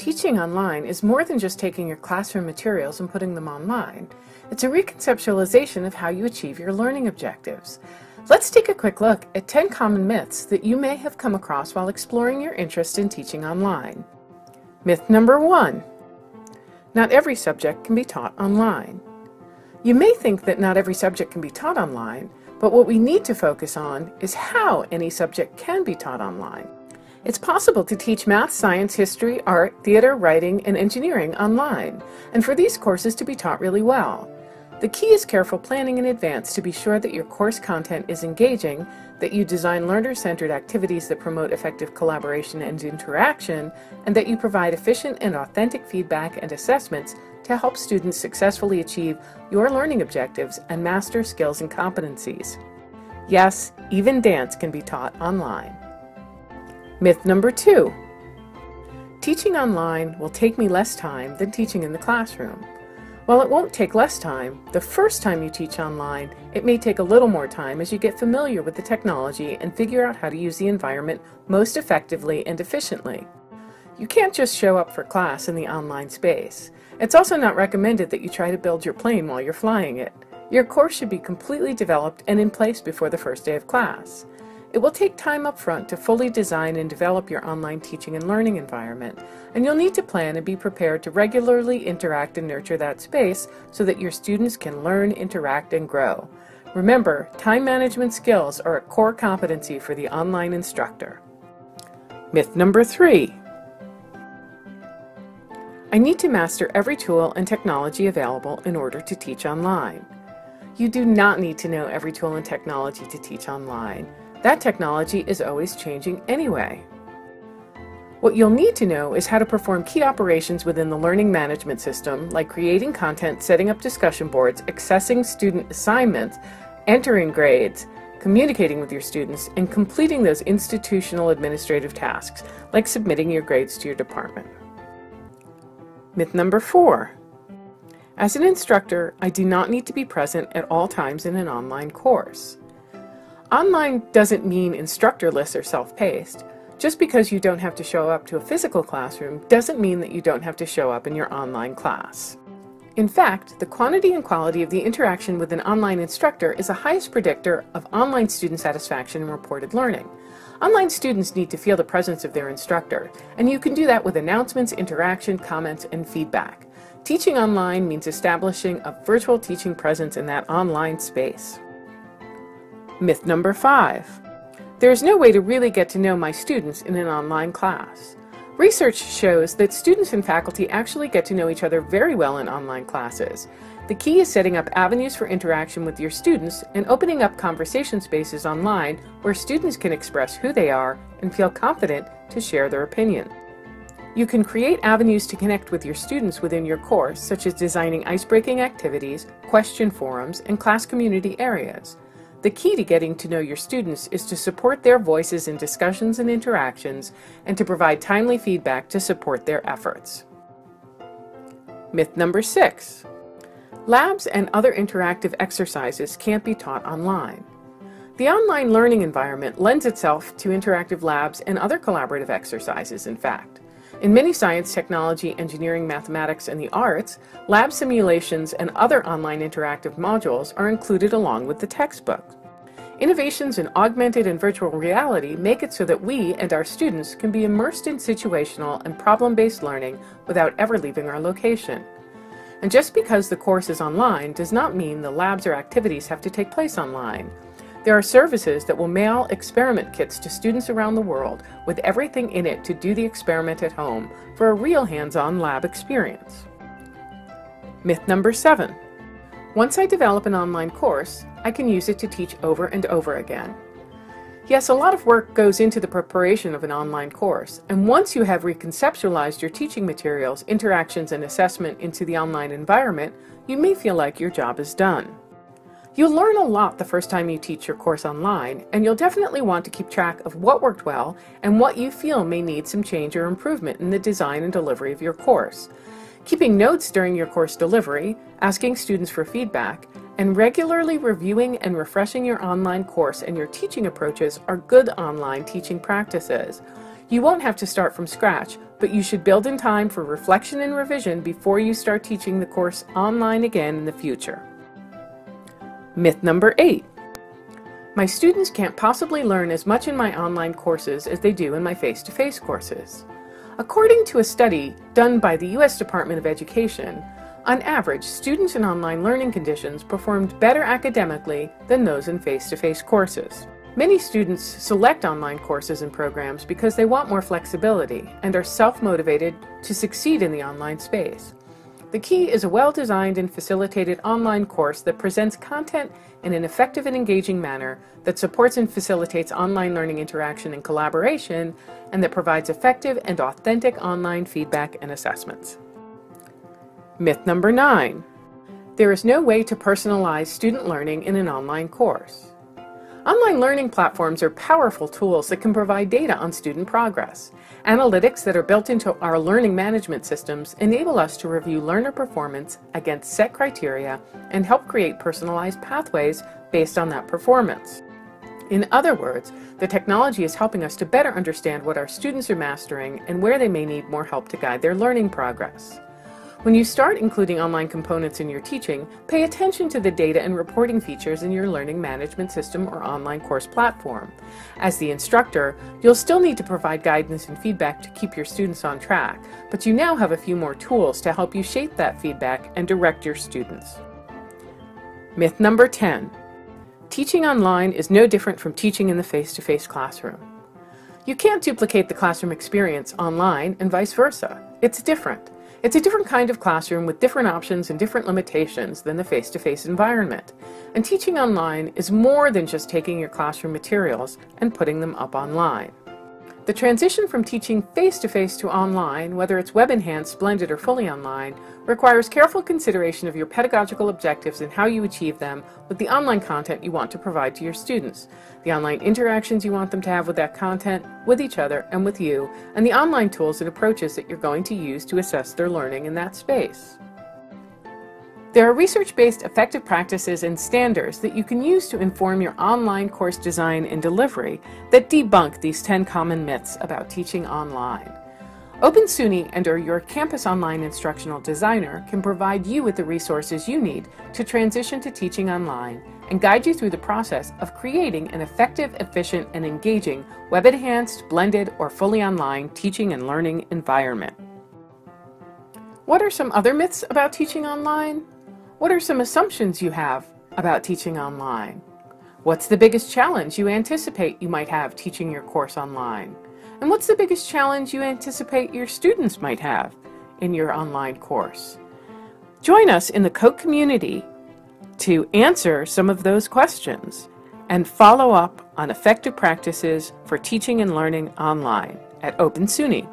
Teaching online is more than just taking your classroom materials and putting them online. It's a reconceptualization of how you achieve your learning objectives. Let's take a quick look at 10 common myths that you may have come across while exploring your interest in teaching online. Myth number 1. Not every subject can be taught online. You may think that not every subject can be taught online, but what we need to focus on is how any subject can be taught online. It's possible to teach math, science, history, art, theater, writing, and engineering online, and for these courses to be taught really well. The key is careful planning in advance to be sure that your course content is engaging, that you design learner-centered activities that promote effective collaboration and interaction, and that you provide efficient and authentic feedback and assessments to help students successfully achieve your learning objectives and master skills and competencies. Yes, even dance can be taught online. Myth number 2. Teaching online will take me less time than teaching in the classroom. While it won't take less time, the first time you teach online, it may take a little more time as you get familiar with the technology and figure out how to use the environment most effectively and efficiently. You can't just show up for class in the online space. It's also not recommended that you try to build your plane while you're flying it. Your course should be completely developed and in place before the first day of class. It will take time up front to fully design and develop your online teaching and learning environment, and you'll need to plan and be prepared to regularly interact and nurture that space so that your students can learn, interact, and grow. Remember, time management skills are a core competency for the online instructor. Myth number 3. I need to master every tool and technology available in order to teach online. You do not need to know every tool and technology to teach online. That technology is always changing anyway. What you'll need to know is how to perform key operations within the learning management system, like creating content, setting up discussion boards, accessing student assignments, entering grades, communicating with your students, and completing those institutional administrative tasks, like submitting your grades to your department. Myth number 4. As an instructor, I do not need to be present at all times in an online course. Online doesn't mean instructorless or self-paced. Just because you don't have to show up to a physical classroom doesn't mean that you don't have to show up in your online class. In fact, the quantity and quality of the interaction with an online instructor is the highest predictor of online student satisfaction and reported learning. Online students need to feel the presence of their instructor, and you can do that with announcements, interaction, comments, and feedback. Teaching online means establishing a virtual teaching presence in that online space. Myth number 5. There is no way to really get to know my students in an online class. Research shows that students and faculty actually get to know each other very well in online classes. The key is setting up avenues for interaction with your students and opening up conversation spaces online where students can express who they are and feel confident to share their opinion. You can create avenues to connect with your students within your course, such as designing ice-breaking activities, question forums, and class community areas. The key to getting to know your students is to support their voices in discussions and interactions and to provide timely feedback to support their efforts. Myth number 6. Labs and other interactive exercises can't be taught online. The online learning environment lends itself to interactive labs and other collaborative exercises, in fact. In many science, technology, engineering, mathematics, and the arts, lab simulations and other online interactive modules are included along with the textbook. Innovations in augmented and virtual reality make it so that we and our students can be immersed in situational and problem-based learning without ever leaving our location. And just because the course is online does not mean the labs or activities have to take place online. There are services that will mail experiment kits to students around the world with everything in it to do the experiment at home for a real hands-on lab experience. Myth number 7. Once I develop an online course, I can use it to teach over and over again. Yes, a lot of work goes into the preparation of an online course, and once you have reconceptualized your teaching materials, interactions, and assessment into the online environment, you may feel like your job is done. You'll learn a lot the first time you teach your course online, and you'll definitely want to keep track of what worked well and what you feel may need some change or improvement in the design and delivery of your course. Keeping notes during your course delivery, asking students for feedback, and regularly reviewing and refreshing your online course and your teaching approaches are good online teaching practices. You won't have to start from scratch, but you should build in time for reflection and revision before you start teaching the course online again in the future. Myth number 8. My students can't possibly learn as much in my online courses as they do in my face-to-face courses. According to a study done by the U.S. Department of Education, on average, students in online learning conditions performed better academically than those in face-to-face courses. Many students select online courses and programs because they want more flexibility and are self-motivated to succeed in the online space. The key is a well-designed and facilitated online course that presents content in an effective and engaging manner that supports and facilitates online learning interaction and collaboration, and that provides effective and authentic online feedback and assessments. Myth number 9. There is no way to personalize student learning in an online course. Online learning platforms are powerful tools that can provide data on student progress. Analytics that are built into our learning management systems enable us to review learner performance against set criteria and help create personalized pathways based on that performance. In other words, the technology is helping us to better understand what our students are mastering and where they may need more help to guide their learning progress. When you start including online components in your teaching, pay attention to the data and reporting features in your learning management system or online course platform. As the instructor, you'll still need to provide guidance and feedback to keep your students on track, but you now have a few more tools to help you shape that feedback and direct your students. Myth number 10. Teaching online is no different from teaching in the face-to-face classroom. You can't duplicate the classroom experience online and vice versa. It's different. It's a different kind of classroom with different options and different limitations than the face-to-face environment. And teaching online is more than just taking your classroom materials and putting them up online. The transition from teaching face-to-face to online, whether it's web-enhanced, blended, or fully online, requires careful consideration of your pedagogical objectives and how you achieve them with the online content you want to provide to your students, the online interactions you want them to have with that content, with each other, and with you, and the online tools and approaches that you're going to use to assess their learning in that space. There are research-based effective practices and standards that you can use to inform your online course design and delivery that debunk these 10 common myths about teaching online. Open SUNY and/or your campus online instructional designer can provide you with the resources you need to transition to teaching online and guide you through the process of creating an effective, efficient, and engaging web-enhanced, blended, or fully online teaching and learning environment. What are some other myths about teaching online? What are some assumptions you have about teaching online? What's the biggest challenge you anticipate you might have teaching your course online? And what's the biggest challenge you anticipate your students might have in your online course? Join us in the COAT community to answer some of those questions and follow up on effective practices for teaching and learning online at Open SUNY.